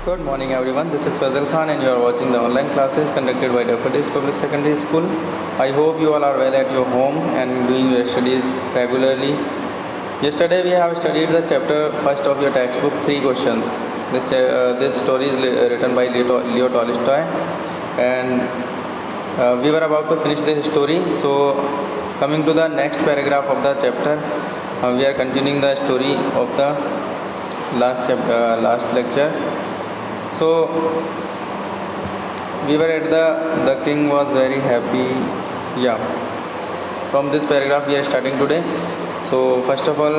Good morning everyone, this is Fazal Khan and you are watching the online classes conducted by Daffodils Public Secondary School. I hope you all are well at your home and doing your studies regularly. Yesterday we have studied the chapter first of your textbook, 3 questions. This story is written by Leo Tolstoy, and we were about to finish this story. So coming to the next paragraph of the chapter, we are continuing the story of the last lecture. So we were at the king was very happy. Yeah, from this paragraph we are starting today. So first of all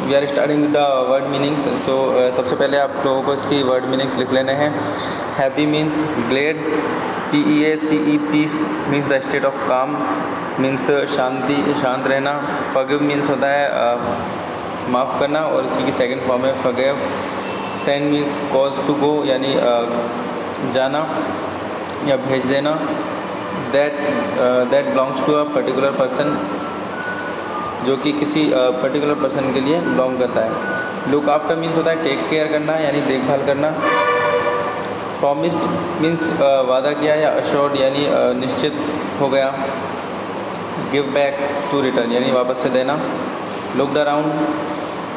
we are starting with the word meanings. So सबसे पहले आप लोगों को इसकी word meanings लिख लेने हैं. Happy means glad, PEACE peace means the state of calm, means शांति, शांत रहना. Forgive means होता है माफ़ करना और इसी की सेकंड फॉर्म है forgive. Send means cause to go यानी जाना या भेज देना. That belongs to a particular person, जो कि किसी पर्टिकुलर पर्सन के लिए बिलोंग करता है. लुक आफ्टर मीन्स होता है टेक केयर करना यानी देखभाल करना. प्रॉमिस्ड मीन्स वादा किया या अश्योर्ड यानी निश्चित हो गया. गिव बैक टू रिटर्न यानी वापस से देना. Looked around,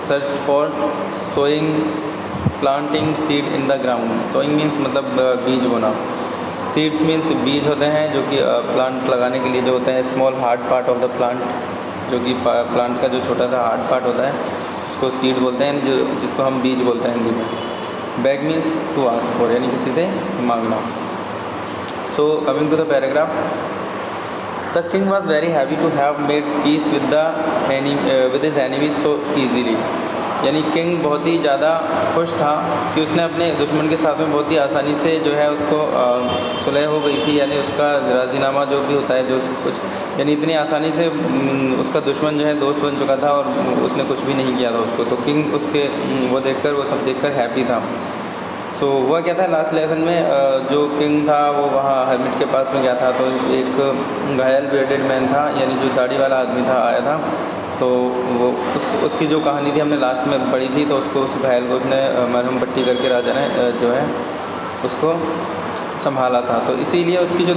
search for, sowing, planting seed in the ground. Sowing means मतलब बीज बोना. सीड्स मीन्स बीज होते हैं जो कि प्लांट लगाने के लिए जो होते हैं small hard part of the plant, जो कि प्लांट का जो छोटा सा हार्ड पार्ट होता है उसको सीड बोलते हैं, जो जिसको हम बीज बोलते हैं हिंदी में. Beg means to ask for यानी किसी से मांगना. So coming to the paragraph, the king was very happy to have made peace with his enemies so easily. यानी किंग बहुत ही ज़्यादा खुश था कि उसने अपने दुश्मन के साथ में बहुत ही आसानी से जो है उसको सुलह हो गई थी, यानी उसका राजीनामा जो भी होता है जो कुछ, यानी इतनी आसानी से उसका दुश्मन जो है दोस्त बन चुका था और उसने कुछ भी नहीं किया था उसको. तो किंग उसके वो सब देखकर हैप्पी था. सो हुआ क्या था लास्ट लेसन में, जो किंग था वो वहाँ हर्मिट के पास में गया था. तो एक घायल बेडेड मैन था यानी जो दाढ़ी वाला आदमी था आया था. तो वो उसकी जो कहानी थी हमने लास्ट में पढ़ी थी. तो उसको उस घायल को उसने मरहम पट्टी करके राजा ने जो है उसको संभाला था. तो इसीलिए उसकी जो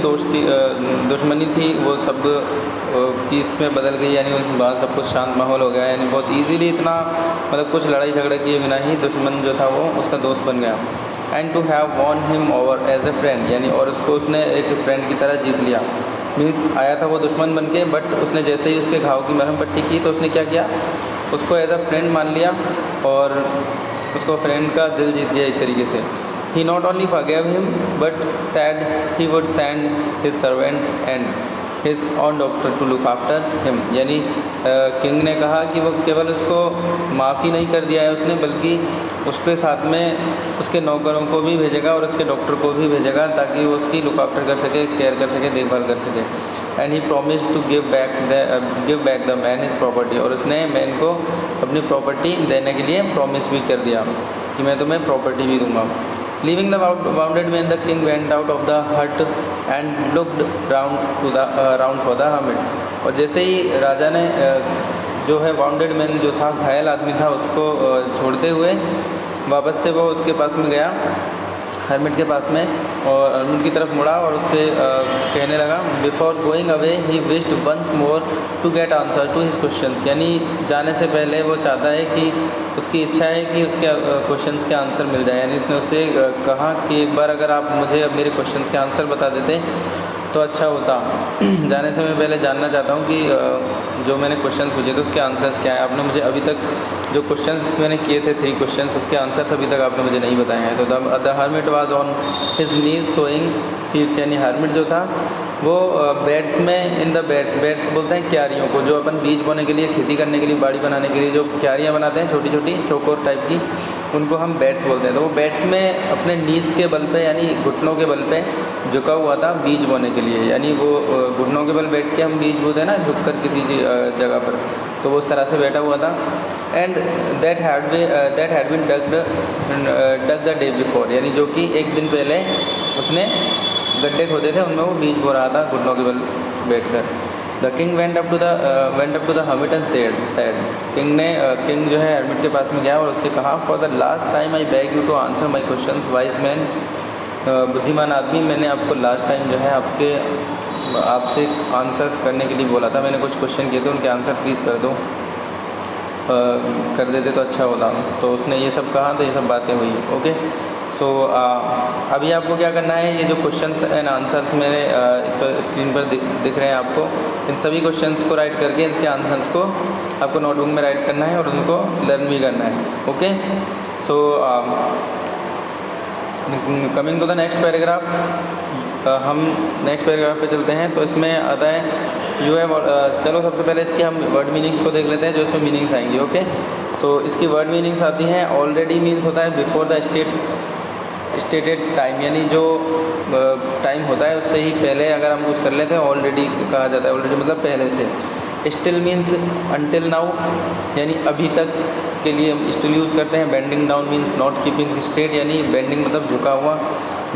दुश्मनी थी वो सब पीस में बदल गई, यानी उस बाद सब कुछ शांत माहौल हो गया. यानी बहुत इजीली इतना मतलब कुछ लड़ाई झगड़ा किए बिना ही दुश्मन जो था वो उसका दोस्त बन गया. And to have won him over as a friend यानी और उसको उसने एक फ्रेंड की तरह जीत लिया. मीन्स आया था वो दुश्मन बन के, बट उसने जैसे ही उसके घाव की मरहम पट्टी की तो उसने क्या किया, उसको एज अ फ्रेंड मान लिया और उसको फ्रेंड का दिल जीत लिया एक तरीके से. He not only forgave him but said he would send his servant and his own doctor to look after him. यानी किंग ने कहा कि वो केवल उसको माफ़ी नहीं कर दिया है उसने, बल्कि उसके साथ में उसके नौकरों को भी भेजेगा और उसके डॉक्टर को भी भेजेगा ताकि वो उसकी लुक आफ्टर कर सके, केयर कर सके, देखभाल कर सके. And he promised to give back the man his property. और उसने मैन को अपनी प्रॉपर्टी देने के लिए प्रॉमिस भी कर दिया कि मैं तुम्हें प्रॉपर्टी भी दूंगा. Leaving the wounded man, the king went out of the hut and looked round for the hermit. और जैसे ही राजा ने जो है वाउंडेड मैन जो था, घायल आदमी था, उसको छोड़ते हुए वापस से वो उसके पास में गया, हर्मिट के पास में, और हर्मिट की तरफ मुड़ा और उससे कहने लगा, before going away he wished once more to get answer to his questions. यानी जाने से पहले वो चाहता है कि उसकी इच्छा है कि उसके क्वेश्चंस के आंसर मिल जाए. यानी उसने उससे कहा कि एक बार अगर आप मुझे अब मेरे क्वेश्चंस के आंसर बता देते तो अच्छा होता. जाने से मैं पहले जानना चाहता हूँ कि जो मैंने क्वेश्चंस पूछे थे उसके आंसर्स क्या हैं. आपने मुझे अभी तक जो क्वेश्चंस मैंने किए थे 3 क्वेश्चंस, उसके आंसर्स अभी तक आपने मुझे नहीं बताए हैं. तो the hermit was on his knees sowing seeds. यानी हर्मिट जो था वो बेड्स में, इन द बेड्स बोलते हैं क्यारियों को, जो अपन बीज बोने के लिए, खेती करने के लिए, बाड़ी बनाने के लिए जो क्यारियाँ बनाते हैं छोटी छोटी चौकोर टाइप की, उनको हम बेड्स बोलते हैं. तो वो बेड्स में अपने नीज के बल पे यानी घुटनों के बल पे झुका हुआ था बीज बोने के लिए. यानी वो घुटनों के बल बैठ के हम बीज बोते हैं ना, झुक कर किसी जगह पर, तो वो उस तरह से बैठा हुआ था. And that had been dug the day before. यानी जो कि एक दिन पहले उसने गड्ढे खोदे थे, उनमें वो बीज बो रहा था घुटनों के बल बैठकर. The king went up to the hermit and said king जो है हर्मिट के पास में गया और उससे कहा, for the last time I beg you to answer my question wise man. बुद्धिमान आदमी, मैंने आपको लास्ट टाइम जो है आपसे आंसर्स करने के लिए बोला था, मैंने कुछ क्वेश्चन किए थे, उनके आंसर प्लीज़ कर दो, कर देते तो अच्छा होता। तो उसने ये सब कहा, तो ये सब बातें हुई। ओके, सो अभी आपको क्या करना है, ये जो क्वेश्चंस एंड आंसर्स मेरे इस पर स्क्रीन पर दिख रहे हैं आपको, इन सभी क्वेश्चंस को राइट करके इसके आंसर्स को आपको नोटबुक में राइट करना है और उनको लर्न भी करना है। Okay, so coming to the next paragraph, हम नेक्स्ट पैराग्राफ पे चलते हैं। तो इसमें आता है यू हैव, चलो सबसे पहले इसके हम वर्ड मीनिंग्स को देख लेते हैं, जो इसमें मीनिंग्स आएंगी। ओके, सो इसकी वर्ड मीनिंग्स आती हैं, ऑलरेडी मीन्स होता है बिफोर द स्टेटेड टाइम, यानी जो टाइम होता है उससे ही पहले अगर हम कुछ कर लेते हैं ऑलरेडी कहा जाता है। ऑलरेडी मतलब पहले से। स्टिल मीन्स अनटिल नाउ, यानी अभी तक के लिए हम स्टिल यूज़ करते हैं। Bending down means not keeping straight, यानी बेंडिंग मतलब झुका हुआ।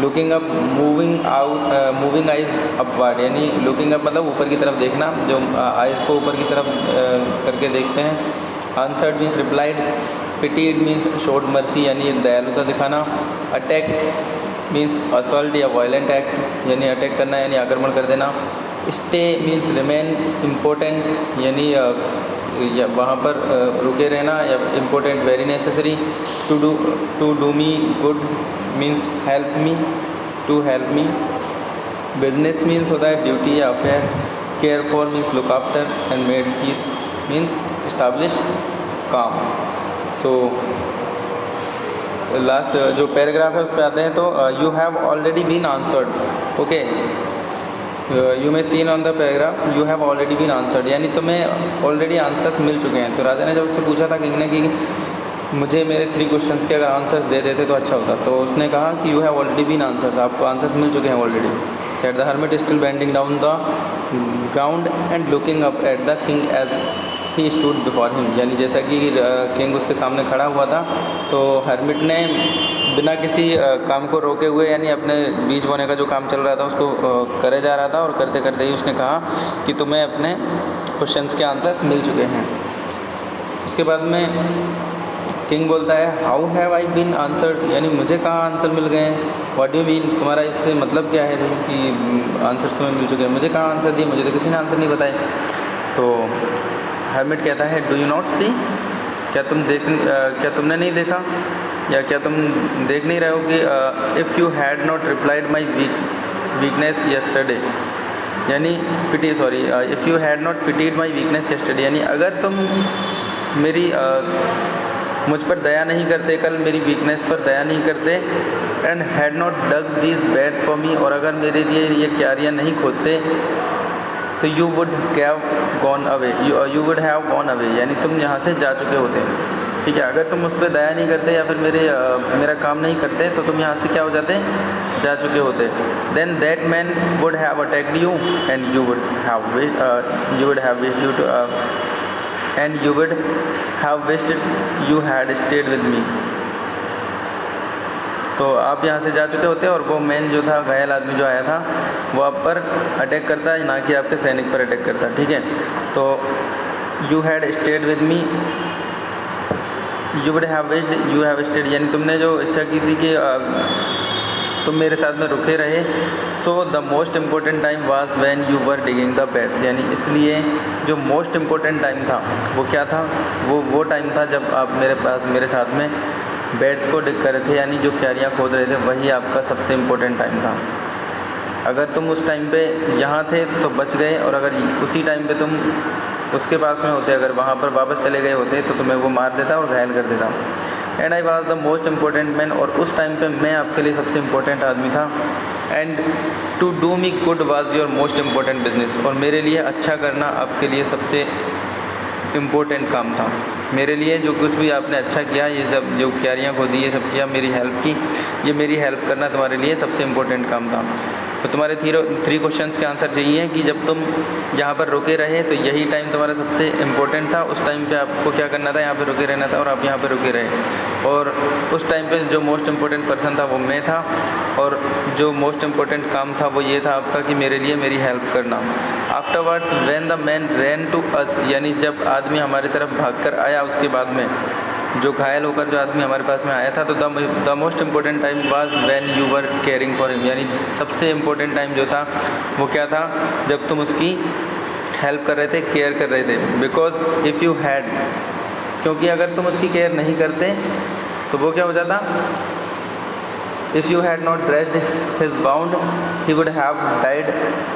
Looking up, moving eyes upward, यानी लुकिंग अप मतलब ऊपर की तरफ देखना, जो आइज़ को ऊपर की तरफ करके देखते हैं। Answered means replied. Pitied means showed mercy, यानी दयालुता दिखाना। अटैक मीन्स असॉल्ट या वायलेंट एक्ट, यानी अटैक करना यानी आक्रमण कर देना। स्टे मीन्स रिमेन इम्पोर्टेंट, यानी या वहाँ पर रुके रहना या important, very necessary. To do me good means help me, to help me. Business means होता है ड्यूटी या affair. Care for means look after and made peace means establish काम। सो लास्ट जो पैराग्राफ है उस पर आते हैं। तो you have already been answered. Okay, you may seen on the paragraph you have already been answered, यानी तुम्हें ऑलरेडी आंसर्स मिल चुके हैं। तो राजा ने जब उससे पूछा था किंग ने कि मुझे मेरे 3 क्वेश्चंस के अगर आंसर्स दे देते तो अच्छा होता, तो उसने कहा कि you have already been answers, आपको आंसर्स मिल चुके हैं already. Said the hermit still bending down the ground and looking up at the king as he stood before him, यानी जैसा कि किंग उसके सामने खड़ा हुआ था, तो हर्मिट ने बिना किसी काम को रोके हुए, यानी अपने बीज बोने का जो काम चल रहा था उसको करे जा रहा था, और करते करते ही उसने कहा कि तुम्हें अपने क्वेश्चंस के आंसर्स मिल चुके हैं। उसके बाद में किंग बोलता है how have I been answered, यानी मुझे कहाँ आंसर मिल गए हैं। व्हाट डू यू मीन, तुम्हारा इससे मतलब क्या है भाई कि आंसर्स तुम्हें मिल चुके हैं, मुझे कहाँ आंसर दिए, मुझे तो किसी ने आंसर नहीं बताए। तो हर्मिट कहता है डू यू नॉट सी, क्या तुमने नहीं देखा, या क्या तुम देख नहीं रहे हो कि if you had not replied my weakness yesterday, यानी if you had not pitied my weakness yesterday, यानी अगर तुम मेरी मुझ पर दया नहीं करते, कल मेरी वीकनेस पर दया नहीं करते। And had not dug these beds for me, और अगर मेरे लिए ये क्यारियाँ नहीं खोदते तो you would have gone away, you would have gone away, यानी तुम यहाँ से जा चुके होते। ठीक है, अगर तुम उस पर दया नहीं करते या फिर मेरा काम नहीं करते तो तुम यहाँ से क्या हो जाते, जा चुके होते। Then that man would have attacked you and you would have wished you to and you would have wished you had stayed with me, तो आप यहाँ से जा चुके होते और वो मैन जो था, घायल आदमी जो आया था, वो आप पर अटैक करता है, ना कि आपके सैनिक पर अटैक करता। ठीक है, तो you had stayed with me, you would have wished you have stayed, यानी तुमने जो इच्छा की थी कि तुम मेरे साथ में रुके रहे। So the most important time was when you were digging the beds, यानी इसलिए जो मोस्ट इम्पोर्टेंट टाइम था वो क्या था, वो टाइम था जब आप मेरे साथ में बेड्स को डिग कर रहे थे, यानी जो क्यारियाँ खोद रहे थे, वही आपका सबसे इम्पोर्टेंट टाइम था। अगर तुम उस टाइम पे यहाँ थे तो बच गए, और अगर उसी टाइम पे तुम उसके पास में होते, अगर वहाँ पर वापस चले गए होते तो तुम्हें वो मार देता और घायल कर देता। And I was the most important man, और उस टाइम पे मैं आपके लिए सबसे इम्पोर्टेंट आदमी था। And to do me good was your most important business, और मेरे लिए अच्छा करना आपके लिए सबसे इम्पोर्टेंट काम था। मेरे लिए जो कुछ भी आपने अच्छा किया, ये सब जो क्यारियाँ खोदी, ये सब किया, मेरी हेल्प की, ये मेरी हेल्प करना तुम्हारे लिए सबसे इम्पोर्टेंट काम था। तो तुम्हारे 3 क्वेश्चंस के आंसर चाहिए कि जब तुम यहाँ पर रुके रहे तो यही टाइम तुम्हारा सबसे इम्पोर्टेंट था, उस टाइम पे आपको क्या करना था, यहाँ पे रुके रहना था, और आप यहाँ पे रुके रहे। और उस टाइम पे जो मोस्ट इम्पोर्टेंट पर्सन था वो मैं था, और जो मोस्ट इम्पोर्टेंट काम था वो ये था आपका कि मेरे लिए मेरी हेल्प करना। Afterwards when the man ran to us, यानी जब आदमी हमारी तरफ भागकर आया, उसके बाद में जो घायल होकर जो आदमी हमारे पास में आया था, तो the most important time was when you were caring for him, यानी सबसे इम्पोर्टेंट टाइम जो था वो क्या था, जब तुम उसकी हेल्प कर रहे थे, केयर कर रहे थे। बिकॉज इफ़ यू हैड, क्योंकि अगर तुम उसकी केयर नहीं करते तो वो क्या हो जाता, if you had not dressed his bound he would have died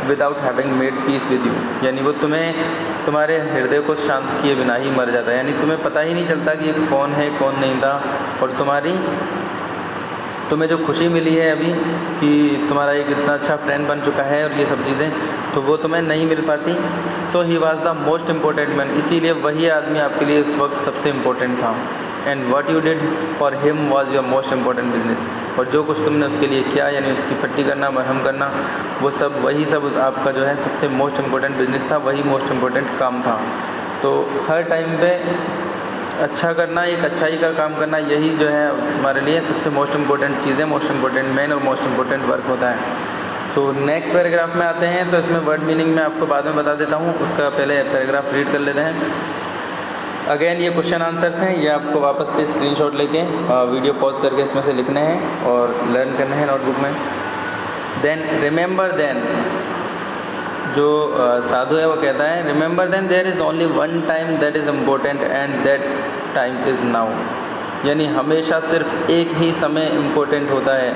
without having made peace with you, यानी वो तुम्हारे हृदय को शांत किए बिना ही मर जाता है, यानी तुम्हें पता ही नहीं चलता कि ये कौन है कौन नहीं था, और तुम्हें जो खुशी मिली है अभी कि तुम्हारा एक इतना अच्छा फ्रेंड बन चुका है और ये सब चीज़ें, तो वो तुम्हें नहीं मिल पाती। So he was the most important man, इसीलिए वही आदमी आपके लिए उस वक्त सबसे इम्पोर्टेंट था। And what you did for him was your most important business, और जो कुछ तुमने उसके लिए किया, यानी उसकी पट्टी करना, मरहम करना, वो सब वही सब आपका जो है सबसे मोस्ट इम्पोर्टेंट बिजनेस था, वही मोस्ट इम्पोर्टेंट काम था। तो हर टाइम पे अच्छा करना, एक अच्छाई का काम करना, यही जो है हमारे लिए सबसे मोस्ट इम्पोर्टेंट चीज़ है, मोस्ट इम्पोर्टेंट मैन और मोस्ट इम्पोर्टेंट वर्क होता है। सो नेक्स्ट पैराग्राफ में आते हैं, तो इसमें वर्ड मीनिंग मैं आपको बाद में बता देता हूँ, उसका पहले पैराग्राफ रीड कर लेते हैं। अगेन ये क्वेश्चन आंसर्स हैं, ये आपको वापस से स्क्रीनशॉट लेके वीडियो पॉज करके इसमें से लिखने हैं और लर्न करने हैं नोटबुक में। देन रिमेंबर देन, जो साधु है वो कहता है, remember then there is only one time that is important and that time is now, यानी हमेशा सिर्फ एक ही समय इम्पोर्टेंट होता है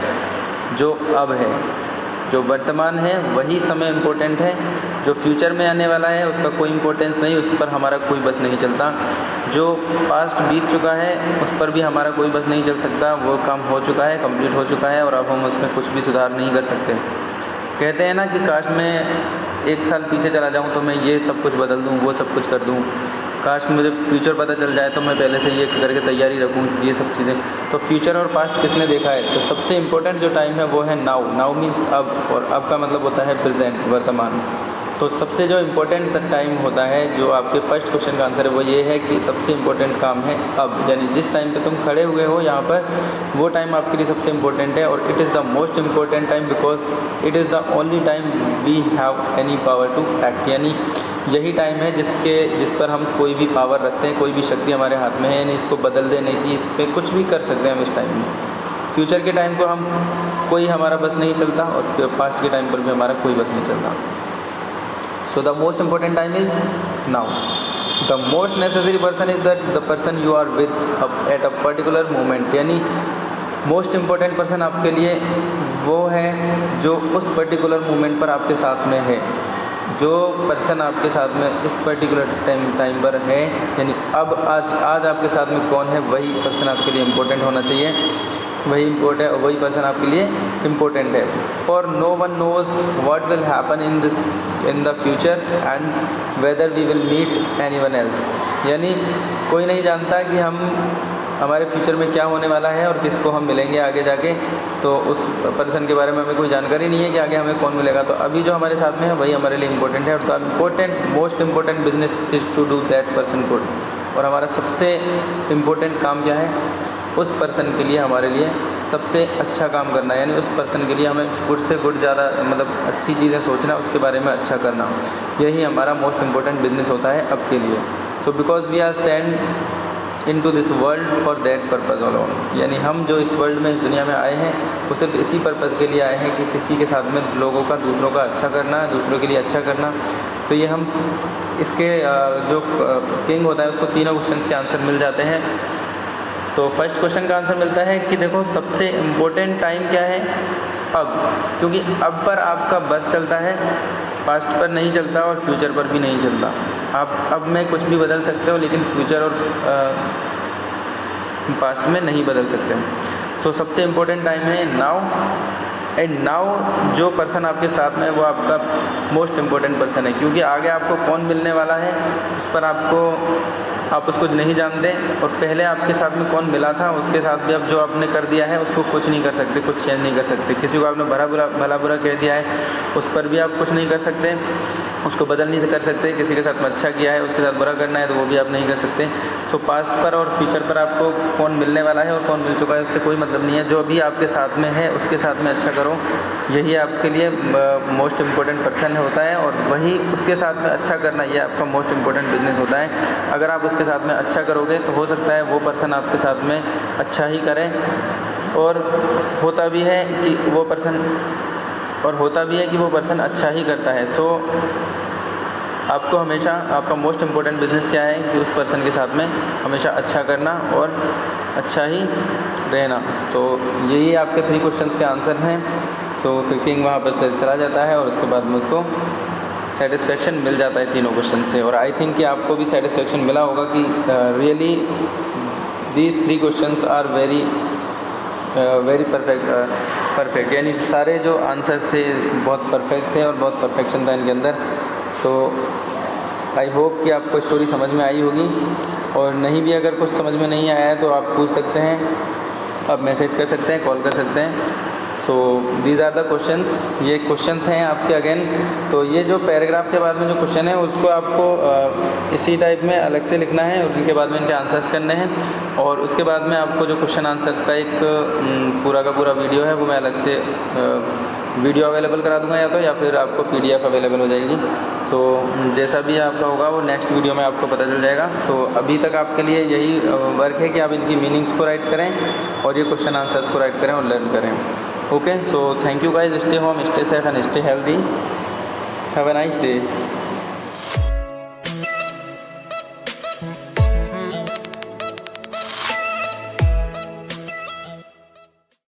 जो अब है, जो वर्तमान है वही समय इम्पोर्टेंट है, जो फ्यूचर में आने वाला है उसका कोई इम्पोर्टेंस नहीं, उस पर हमारा कोई बस नहीं चलता, जो पास्ट बीत चुका है उस पर भी हमारा कोई बस नहीं चल सकता, वो काम हो चुका है, कंप्लीट हो चुका है और अब हम उसमें कुछ भी सुधार नहीं कर सकते। कहते हैं ना कि काश मैं 1 साल पीछे चला जाऊं तो मैं ये सब कुछ बदल दूं, वो सब कुछ कर दूं, काश मुझे फ्यूचर पता चल जाए तो मैं पहले से ये करके तैयारी रखूं, ये सब चीज़ें। तो फ्यूचर और पास्ट किसने देखा है, तो सबसे इम्पोर्टेंट जो टाइम है वो है नाउ। नाउ मीन्स अब, और अब का मतलब होता है प्रेजेंट, वर्तमान। तो सबसे जो इम्पोर्टेंट टाइम होता है, जो आपके फर्स्ट क्वेश्चन का आंसर है वो ये है कि सबसे इम्पोर्टेंट काम है अब, यानी जिस टाइम पे तुम खड़े हुए हो यहाँ पर, वो टाइम आपके लिए सबसे इम्पोर्टेंट है। और it is the most important time because it is the only time we have any power to act, यानी यही टाइम है जिस पर हम कोई भी पावर रखते हैं, कोई भी शक्ति हमारे हाथ में है, यानी इसको बदल देने की, इस पर कुछ भी कर सकते हैं हम इस टाइम में। फ्यूचर के टाइम को हम कोई हमारा बस नहीं चलता और पास्ट के टाइम पर भी हमारा कोई बस नहीं चलता। So the most important time is now. The most necessary person is the person you are with at a particular moment, यानी मोस्ट इम्पोर्टेंट पर्सन आपके लिए वो है जो उस पर्टिकुलर मोमेंट पर आपके साथ में है, जो पर्सन आपके साथ में इस पर्टिकुलर टाइम पर है, यानी अब आज आपके साथ में कौन है, वही पर्सन आपके लिए इम्पोर्टेंट होना चाहिए, वही पर्सन आपके लिए इम्पोर्टेंट है। For no one knows what will happen in the future and whether we will meet anyone else, यानी कोई नहीं जानता कि हमारे फ्यूचर में क्या होने वाला है और किसको हम मिलेंगे आगे जाके, तो उस पर्सन के बारे में हमें कोई जानकारी नहीं है कि आगे हमें कौन मिलेगा। तो अभी जो हमारे साथ में है वही हमारे लिए इम्पोर्टेंट है। और the most important business is to do that person good, और हमारा सबसे इम्पोर्टेंट काम क्या है, उस पर्सन के लिए हमारे लिए सबसे अच्छा काम करना, यानी उस पर्सन के लिए हमें गुड से गुड ज़्यादा मतलब अच्छी चीज़ें सोचना, उसके बारे में अच्छा करना, यही हमारा मोस्ट इम्पोर्टेंट बिजनेस होता है अब के लिए। So because we are send into this world for that purpose alone, यानी हम जो इस वर्ल्ड में, इस दुनिया में आए हैं, वो सिर्फ इसी पर्पज़ के लिए आए हैं कि किसी के साथ में लोगों का, दूसरों का अच्छा करना, दूसरों के लिए अच्छा करना। तो ये हम इसके जो किंग होता है उसको तीनों क्वेश्चन के आंसर मिल जाते हैं। तो फर्स्ट क्वेश्चन का आंसर मिलता है कि देखो सबसे इम्पोर्टेंट टाइम क्या है, अब, क्योंकि अब पर आपका बस चलता है, पास्ट पर नहीं चलता और फ्यूचर पर भी नहीं चलता। आप अब में कुछ भी बदल सकते हो लेकिन फ्यूचर और पास्ट में नहीं बदल सकते। सो सबसे इम्पोर्टेंट टाइम है नाउ, एंड नाउ जो पर्सन आपके साथ में है वो आपका मोस्ट इम्पोर्टेंट पर्सन है, क्योंकि आगे आपको कौन मिलने वाला है उस पर आपको आप उसको नहीं जानते और पहले आपके साथ में कौन मिला था उसके साथ भी अब जो आपने कर दिया है उसको कुछ नहीं कर सकते, कुछ चेंज नहीं कर सकते। किसी को आपने भला बुरा कह दिया है उस पर भी आप कुछ नहीं कर सकते, उसको बदल नहीं कर सकते। किसी के साथ में अच्छा किया है उसके साथ बुरा करना है तो वो भी आप नहीं कर सकते। सो पास्ट पर और फ्यूचर पर आपको कौन मिलने वाला है और कौन मिल चुका है उससे कोई मतलब नहीं है। जो भी आपके साथ में है उसके साथ में अच्छा करो, यही आपके लिए मोस्ट इम्पोर्टेंट पर्सन होता है और वही उसके साथ में अच्छा करना ये आपका मोस्ट इम्पोर्टेंट बिजनेस होता है। अगर आप उसके साथ में अच्छा करोगे तो हो सकता है वो पर्सन आपके साथ में अच्छा ही करे, और होता भी है कि वो पर्सन अच्छा ही करता है। सो आपको हमेशा आपका मोस्ट इम्पोर्टेंट बिज़नेस क्या है कि उस पर्सन के साथ में हमेशा अच्छा करना और अच्छा ही रहना। तो यही आपके 3 क्वेश्चंस के आंसर हैं। सो फिर किंग वहाँ पर चला जाता है और उसके बाद में उसको सेटिस्फेक्शन मिल जाता है तीनों क्वेश्चन से। और आई थिंक कि आपको भी सेटिस्फेक्शन मिला होगा कि really these 3 questions are very perfect, यानी सारे जो आंसर्स थे बहुत परफेक्ट थे और बहुत परफेक्शन था इनके अंदर। तो आई होप कि आपको स्टोरी समझ में आई होगी, और नहीं भी अगर कुछ समझ में नहीं आया है तो आप पूछ सकते हैं, आप मैसेज कर सकते हैं, कॉल कर सकते हैं। So these are the questions, ये क्वेश्चंस हैं आपके अगेन। तो ये जो पैराग्राफ के बाद में जो क्वेश्चन है उसको आपको इसी टाइप में अलग से लिखना है और उनके बाद में इनके आंसर्स करने हैं। और उसके बाद में आपको जो क्वेश्चन आंसर्स का एक पूरा का पूरा वीडियो है वो मैं अलग से वीडियो अवेलेबल करा दूंगा, या फिर आपको PDF अवेलेबल हो जाएगी। सो जैसा भी आपका होगा वो नेक्स्ट वीडियो में आपको पता चल जाएगा। तो अभी तक आपके लिए यही वर्क है कि आप इनकी मीनिंग्स को राइट करें और ये क्वेश्चन आंसर्स को राइट करें और लर्न करें। Okay, so thank you guys, stay home, stay safe and stay healthy. Have a nice day.